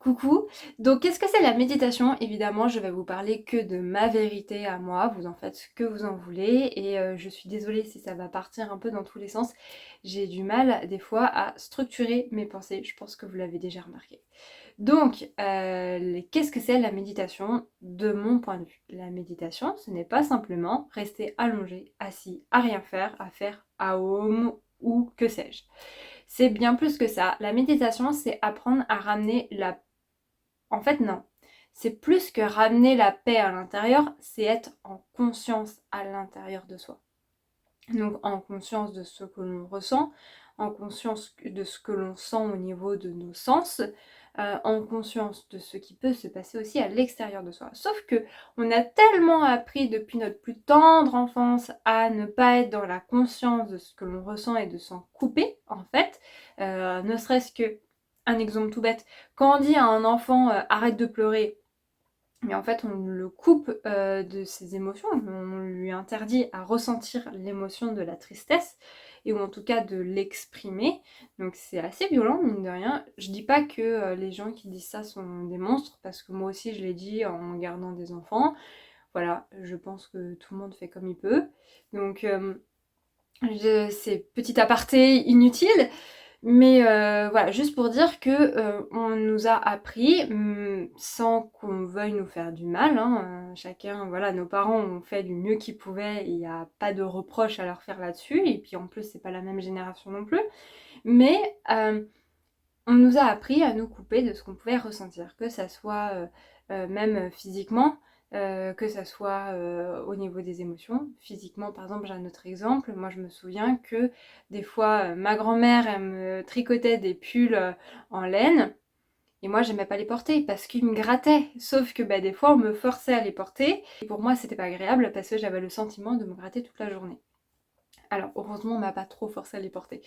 Coucou, donc qu'est-ce que c'est la méditation? Évidemment, je vais vous parler que de ma vérité à moi, vous en faites ce que vous en voulez, et je suis désolée si ça va partir un peu dans tous les sens. J'ai du mal des fois à structurer mes pensées, je pense que vous l'avez déjà remarqué. Donc, qu'est-ce que c'est la méditation de mon point de vue? La méditation, ce n'est pas simplement rester allongé, assis, à rien faire, à faire aum ou que sais-je. C'est bien plus que ça. La méditation, c'est apprendre à ramener la en fait, non. C'est plus que ramener la paix à l'intérieur, c'est être en conscience à l'intérieur de soi. Donc en conscience de ce que l'on ressent, en conscience de ce que l'on sent au niveau de nos sens, en conscience de ce qui peut se passer aussi à l'extérieur de soi. Sauf que on a tellement appris depuis notre plus tendre enfance à ne pas être dans la conscience de ce que l'on ressent et de s'en couper, en fait. Ne serait-ce que un exemple tout bête, quand on dit à un enfant arrête de pleurer, mais en fait on le coupe de ses émotions, on lui interdit à ressentir l'émotion de la tristesse, et ou en tout cas de l'exprimer, donc c'est assez violent mine de rien. Je dis pas que les gens qui disent ça sont des monstres, parce que moi aussi je l'ai dit en gardant des enfants, voilà, je pense que tout le monde fait comme il peut, donc c'est petit aparté inutile, mais voilà, juste pour dire que on nous a appris, sans qu'on veuille nous faire du mal, hein, chacun, voilà, nos parents ont fait du mieux qu'ils pouvaient, il n'y a pas de reproche à leur faire là-dessus, et puis en plus c'est pas la même génération non plus, mais on nous a appris à nous couper de ce qu'on pouvait ressentir, que ça soit même physiquement, que ça soit au niveau des émotions. Physiquement, par exemple, j'ai un autre exemple. Moi, je me souviens que des fois, ma grand-mère, elle me tricotait des pulls en laine. Et moi, j'aimais pas les porter parce qu'ils me grattaient. Sauf que bah, des fois, on me forçait à les porter. Et pour moi, c'était pas agréable parce que j'avais le sentiment de me gratter toute la journée. Alors, heureusement, on m'a pas trop forcé à les porter.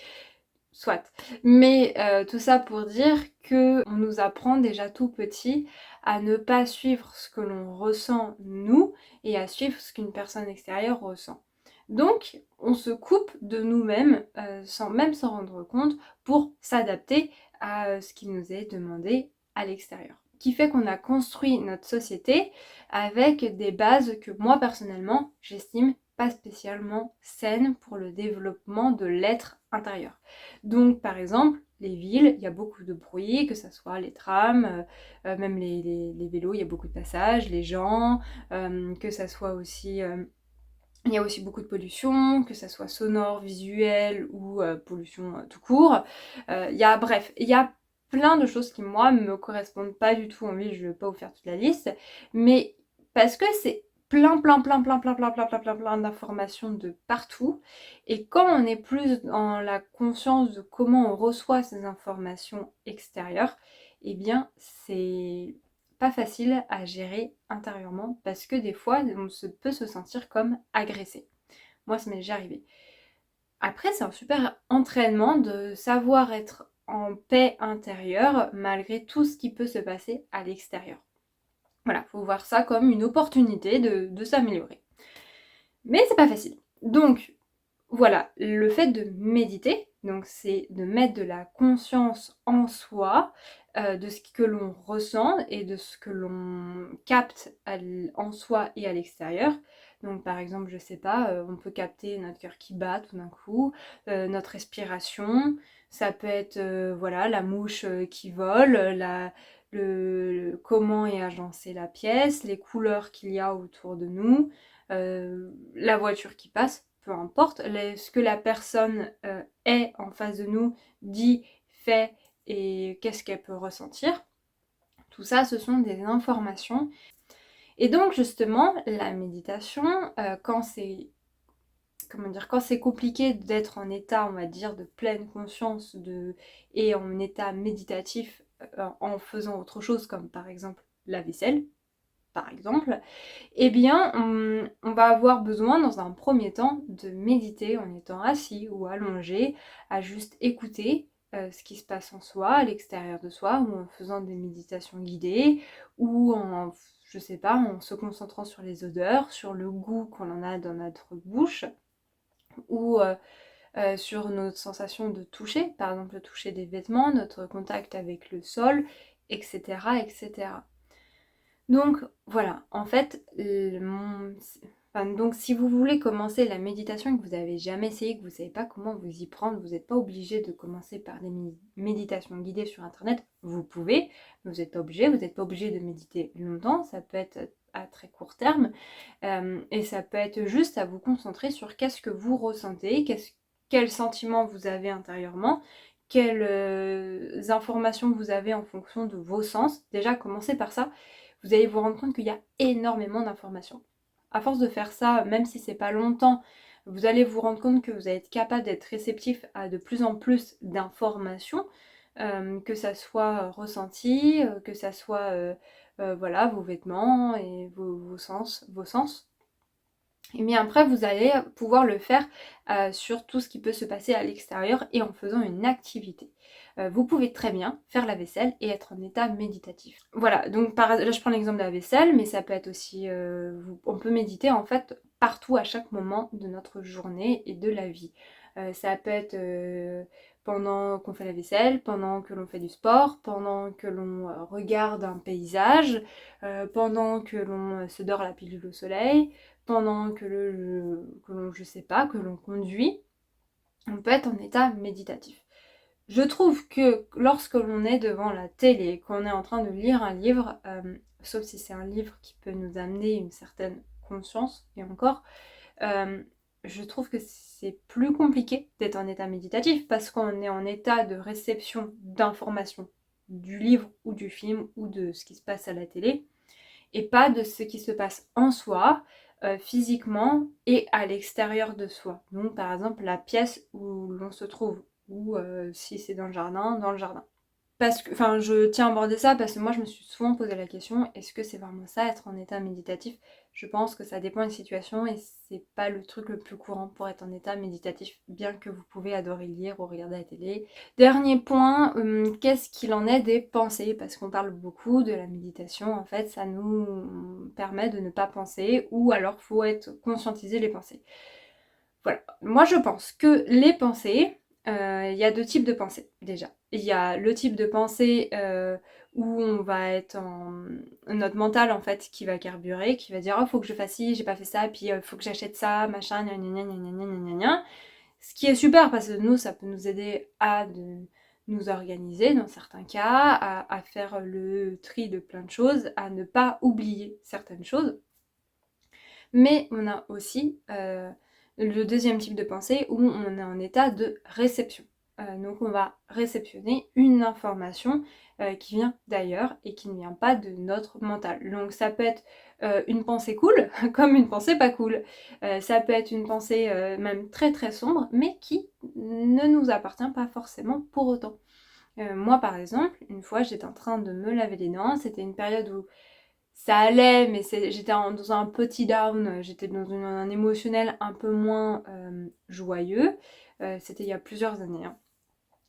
Soit. Mais tout ça pour dire que on nous apprend déjà tout petit à ne pas suivre ce que l'on ressent nous et à suivre ce qu'une personne extérieure ressent. Donc on se coupe de nous-mêmes sans même s'en rendre compte pour s'adapter à ce qui nous est demandé à l'extérieur. Qui fait qu'on a construit notre société avec des bases que moi personnellement j'estime pas spécialement saines pour le développement de l'être intérieur. Donc par exemple, les villes, il y a beaucoup de bruit, que ce soit les trams, même les vélos, il y a beaucoup de passages, les gens, que ça soit aussi... il y a aussi beaucoup de pollution, que ça soit sonore, visuelle ou pollution tout court. Bref, il y a plein de choses qui, moi, me correspondent pas du tout en ville, je vais pas vous faire toute la liste, mais parce que c'est plein d'informations de partout, et quand on est plus dans la conscience de comment on reçoit ces informations extérieures, eh bien, c'est pas facile à gérer intérieurement parce que des fois peut se sentir comme agressé. Moi ça m'est déjà arrivé. Après c'est un super entraînement de savoir être en paix intérieure malgré tout ce qui peut se passer à l'extérieur. Voilà, faut voir ça comme une opportunité de s'améliorer. Mais c'est pas facile. Donc voilà, le fait de méditer, donc c'est de mettre de la conscience en soi, de ce que l'on ressent et de ce que l'on capte en soi et à l'extérieur. Donc par exemple, je sais pas, on peut capter notre cœur qui bat tout d'un coup, notre respiration, ça peut être voilà, la mouche qui vole, comment est agencée la pièce, les couleurs qu'il y a autour de nous, la voiture qui passe, peu importe, ce que la personne est en face de nous, dit, fait et qu'est-ce qu'elle peut ressentir. Tout ça, ce sont des informations. Et donc justement, la méditation, quand c'est quand c'est compliqué d'être en état, on va dire, de pleine conscience et en état méditatif en faisant autre chose, comme par exemple la vaisselle, par exemple, eh bien, on va avoir besoin dans un premier temps de méditer en étant assis ou allongé, à juste écouter ce qui se passe en soi, à l'extérieur de soi, ou en faisant des méditations guidées, ou en, je sais pas, en se concentrant sur les odeurs, sur le goût qu'on en a dans notre bouche, ou sur notre sensation de toucher, par exemple le toucher des vêtements, notre contact avec le sol, etc. etc. Donc voilà, en fait, donc si vous voulez commencer la méditation et que vous n'avez jamais essayé, que vous ne savez pas comment vous y prendre, vous n'êtes pas obligé de commencer par des méditations guidées sur internet, vous pouvez, mais vous n'êtes pas obligé, vous n'êtes pas obligé de méditer longtemps, ça peut être à très court terme, et ça peut être juste à vous concentrer sur qu'est-ce que vous ressentez, quels sentiments vous avez intérieurement, quelles informations vous avez en fonction de vos sens. Déjà, commencez par ça. Vous allez vous rendre compte qu'il y a énormément d'informations. À force de faire ça, même si c'est pas longtemps, vous allez vous rendre compte que vous allez être capable d'être réceptif à de plus en plus d'informations, que ça soit ressenti, que ça soit voilà, vos vêtements et vos sens. Et bien après, vous allez pouvoir le faire sur tout ce qui peut se passer à l'extérieur et en faisant une activité. Vous pouvez très bien faire la vaisselle et être en état méditatif. Voilà, donc là je prends l'exemple de la vaisselle, mais ça peut être aussi... on peut méditer en fait partout à chaque moment de notre journée et de la vie. Ça peut être pendant qu'on fait la vaisselle, pendant que l'on fait du sport, pendant que l'on regarde un paysage, pendant que l'on se dort la pilule au soleil, pendant que je sais pas, que l'on conduit, on peut être en état méditatif. Je trouve que lorsque l'on est devant la télé, qu'on est en train de lire un livre, sauf si c'est un livre qui peut nous amener une certaine conscience, et encore, je trouve que c'est plus compliqué d'être en état méditatif parce qu'on est en état de réception d'informations du livre ou du film ou de ce qui se passe à la télé et pas de ce qui se passe en soi, physiquement et à l'extérieur de soi. Donc par exemple la pièce où l'on se trouve ou si c'est dans le jardin, dans le jardin. Parce que, enfin, je tiens à aborder ça parce que moi je me suis souvent posé la question, est-ce que c'est vraiment ça, être en état méditatif? Je pense que ça dépend des situations et c'est pas le truc le plus courant pour être en état méditatif, bien que vous pouvez adorer lire ou regarder la télé. Dernier point, qu'est-ce qu'il en est des pensées? Parce qu'on parle beaucoup de la méditation, en fait, ça nous permet de ne pas penser ou alors faut être conscientiser les pensées. Voilà, moi je pense que les pensées, il y a deux types de pensées déjà. Il y a le type de pensée où on va être en... notre mental en fait qui va carburer, qui va dire oh faut que je fasse ci, j'ai pas fait ça, puis faut que j'achète ça, machin, gna gna gna gna gna gna gna gna. Ce qui est super parce que nous ça peut nous aider à nous organiser dans certains cas, à faire le tri de plein de choses, à ne pas oublier certaines choses. Mais on a aussi le deuxième type de pensée où on est en état de réception. Donc on va réceptionner une information qui vient d'ailleurs et qui ne vient pas de notre mental. Donc ça peut être une pensée cool comme une pensée pas cool. Ça peut être une pensée même très très sombre mais qui ne nous appartient pas forcément pour autant. Moi par exemple, une fois j'étais en train de me laver les dents, c'était une période où ça allait, mais j'étais dans un petit down, j'étais dans un émotionnel un peu moins joyeux. C'était il y a plusieurs années, hein.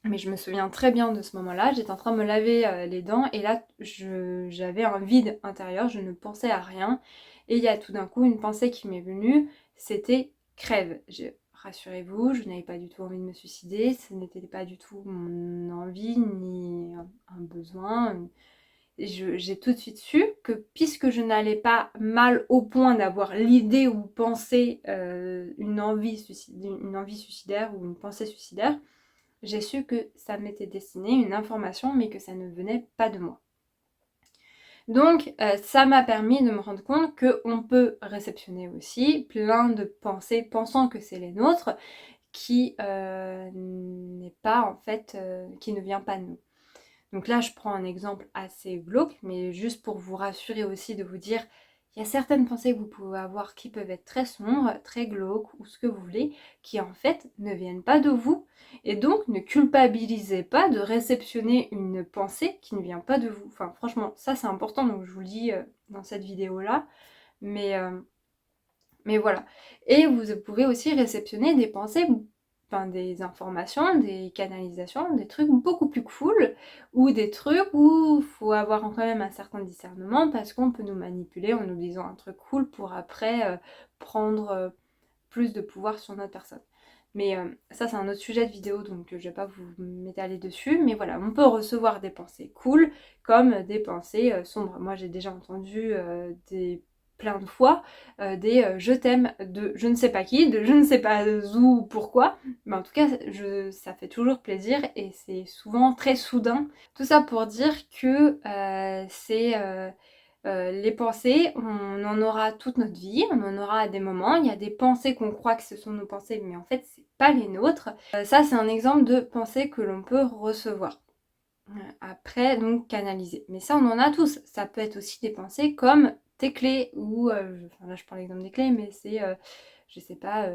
Mais je me souviens très bien de ce moment-là. J'étais en train de me laver les dents et là, j'avais un vide intérieur, je ne pensais à rien. Et il y a tout d'un coup une pensée qui m'est venue, c'était crève. Rassurez-vous, je n'avais pas du tout envie de me suicider, ce n'était pas du tout mon envie ni un besoin, j'ai tout de suite su que puisque je n'allais pas mal au point d'avoir l'idée ou penser une envie suicidaire ou une pensée suicidaire, j'ai su que ça m'était destiné une information mais que ça ne venait pas de moi. Donc ça m'a permis de me rendre compte qu'on peut réceptionner aussi plein de pensées pensant que c'est les nôtres qui n'est pas en fait, qui ne vient pas de nous. Donc là, je prends un exemple assez glauque, mais juste pour vous rassurer aussi, de vous dire, il y a certaines pensées que vous pouvez avoir qui peuvent être très sombres, très glauques, ou ce que vous voulez, qui en fait ne viennent pas de vous. Et donc, ne culpabilisez pas de réceptionner une pensée qui ne vient pas de vous. Enfin, franchement, ça c'est important, donc je vous le dis dans cette vidéo-là. Mais voilà. Et vous pouvez aussi réceptionner des pensées, enfin des informations, des canalisations, des trucs beaucoup plus cool, ou des trucs où il faut avoir quand même un certain discernement parce qu'on peut nous manipuler en nous disant un truc cool pour après prendre plus de pouvoir sur notre personne. Mais ça c'est un autre sujet de vidéo, donc je vais pas vous m'étaler dessus. Mais voilà, on peut recevoir des pensées cool comme des pensées sombres. Moi j'ai déjà entendu plein de fois des je t'aime de je ne sais pas qui, de je ne sais pas où, pourquoi. Mais en tout cas, ça fait toujours plaisir et c'est souvent très soudain. Tout ça pour dire que les pensées, on en aura toute notre vie, on en aura à des moments. Il y a des pensées qu'on croit que ce sont nos pensées, mais en fait, c'est pas les nôtres. Ça, c'est un exemple de pensée que l'on peut recevoir. Après, donc, canaliser. Mais ça, on en a tous. Ça peut être aussi des pensées comme tes clés, ou, enfin là, je prends l'exemple des clés, mais c'est, je sais pas,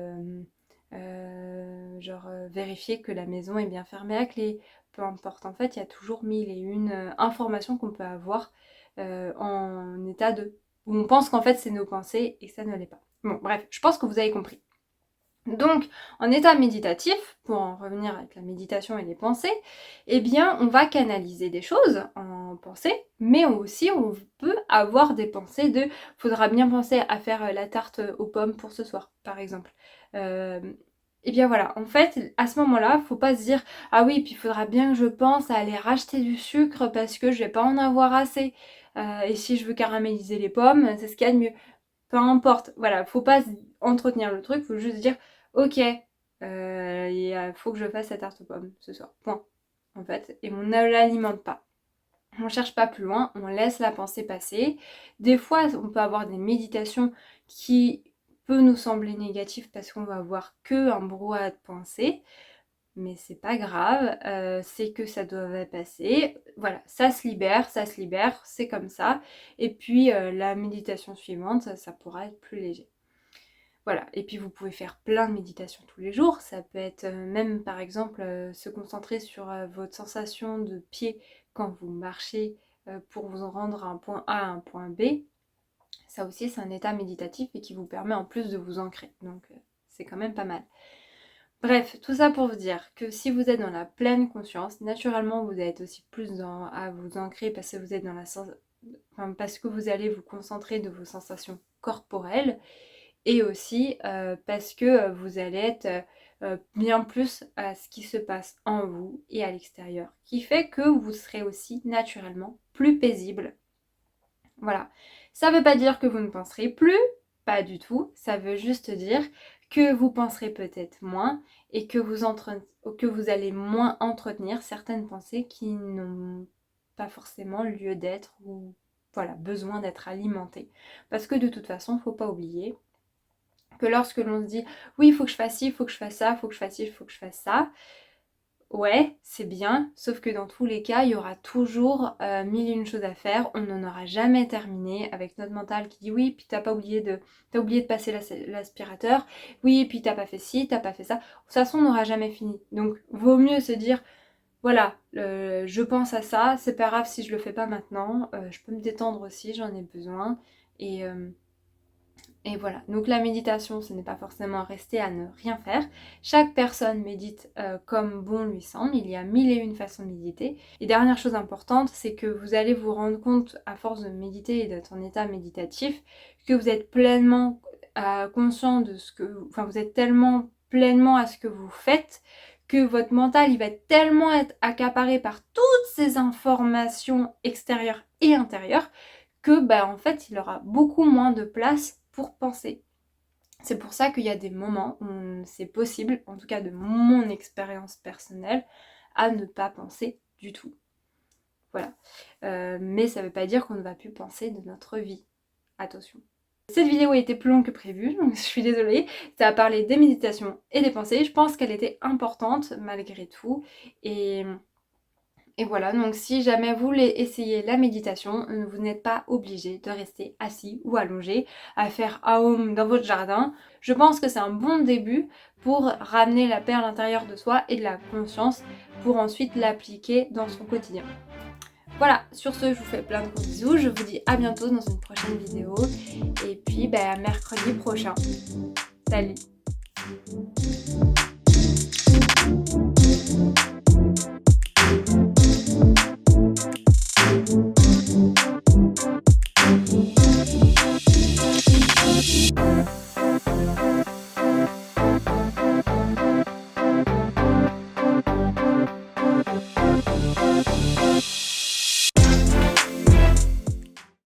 vérifier que la maison est bien fermée à clé. Peu importe, en fait, il y a toujours mille et une informations qu'on peut avoir en état de... où on pense qu'en fait c'est nos pensées et que ça ne l'est pas. Bon, bref, je pense que vous avez compris. Donc, en état méditatif, pour en revenir avec la méditation et les pensées, eh bien, on va canaliser des choses en pensée, mais aussi on peut avoir des pensées de faudra bien penser à faire la tarte aux pommes pour ce soir, par exemple. Et bien voilà, en fait, à ce moment-là, faut pas se dire ah oui, puis il faudra bien que je pense à aller racheter du sucre parce que je vais pas en avoir assez. Et si je veux caraméliser les pommes, c'est ce qu'il y a de mieux. Peu importe, voilà, faut pas entretenir le truc, faut juste dire ok, il faut que je fasse cette tarte aux pommes ce soir. Point. En fait, et on ne l'alimente pas. On cherche pas plus loin, on laisse la pensée passer. Des fois, on peut avoir des méditations qui peut nous sembler négatives parce qu'on va avoir que un brouhaha de pensée. Mais c'est pas grave, c'est que ça doit passer. Voilà, ça se libère, c'est comme ça. Et puis la méditation suivante, ça pourra être plus léger. Voilà, et puis vous pouvez faire plein de méditations tous les jours. Ça peut être même par exemple se concentrer sur votre sensation de pied quand vous marchez pour vous en rendre à un point A à un point B. Ça aussi c'est un état méditatif et qui vous permet en plus de vous ancrer. Donc c'est quand même pas mal. Bref, tout ça pour vous dire que si vous êtes dans la pleine conscience, naturellement vous êtes aussi plus à vous ancrer parce que vous êtes dans parce que vous allez vous concentrer de vos sensations corporelles et aussi parce que vous allez être bien plus à ce qui se passe en vous et à l'extérieur, qui fait que vous serez aussi naturellement plus paisible. Voilà. Ça ne veut pas dire que vous ne penserez plus, pas du tout. Ça veut juste dire que vous penserez peut-être moins et que vous allez moins entretenir certaines pensées qui n'ont pas forcément lieu d'être ou voilà, besoin d'être alimentées. Parce que de toute façon, il ne faut pas oublier que lorsque l'on se dit oui, il faut que je fasse ci, il faut que je fasse ça, il faut que je fasse ci, il faut que je fasse ça, ouais, c'est bien, sauf que dans tous les cas, il y aura toujours mille et une choses à faire. On n'en aura jamais terminé avec notre mental qui dit oui, puis t'as oublié de passer l'aspirateur, oui, puis t'as pas fait ci, t'as pas fait ça. De toute façon, on n'aura jamais fini. Donc, vaut mieux se dire voilà, je pense à ça, c'est pas grave si je le fais pas maintenant, je peux me détendre aussi, j'en ai besoin. Et voilà, donc la méditation, ce n'est pas forcément rester à ne rien faire. Chaque personne médite comme bon lui semble, il y a mille et une façons de méditer. Et dernière chose importante, c'est que vous allez vous rendre compte, à force de méditer et d'être en état méditatif, que vous êtes pleinement conscient de ce que... Enfin, vous êtes tellement pleinement à ce que vous faites, que votre mental, il va tellement être accaparé par toutes ces informations extérieures et intérieures, que en fait, il aura beaucoup moins de place pour penser. C'est pour ça qu'il y a des moments où c'est possible, en tout cas de mon expérience personnelle, à ne pas penser du tout. Voilà. Mais ça ne veut pas dire qu'on ne va plus penser de notre vie. Attention. Cette vidéo a été plus longue que prévu, donc je suis désolée. Ça a parlé des méditations et des pensées. Je pense qu'elle était importante malgré tout. Et voilà, donc si jamais vous voulez essayer la méditation, vous n'êtes pas obligé de rester assis ou allongé à faire Aum dans votre jardin. Je pense que c'est un bon début pour ramener la paix à l'intérieur de soi et de la conscience pour ensuite l'appliquer dans son quotidien. Voilà, sur ce, je vous fais plein de gros bisous. Je vous dis à bientôt dans une prochaine vidéo. Et puis, mercredi prochain. Salut!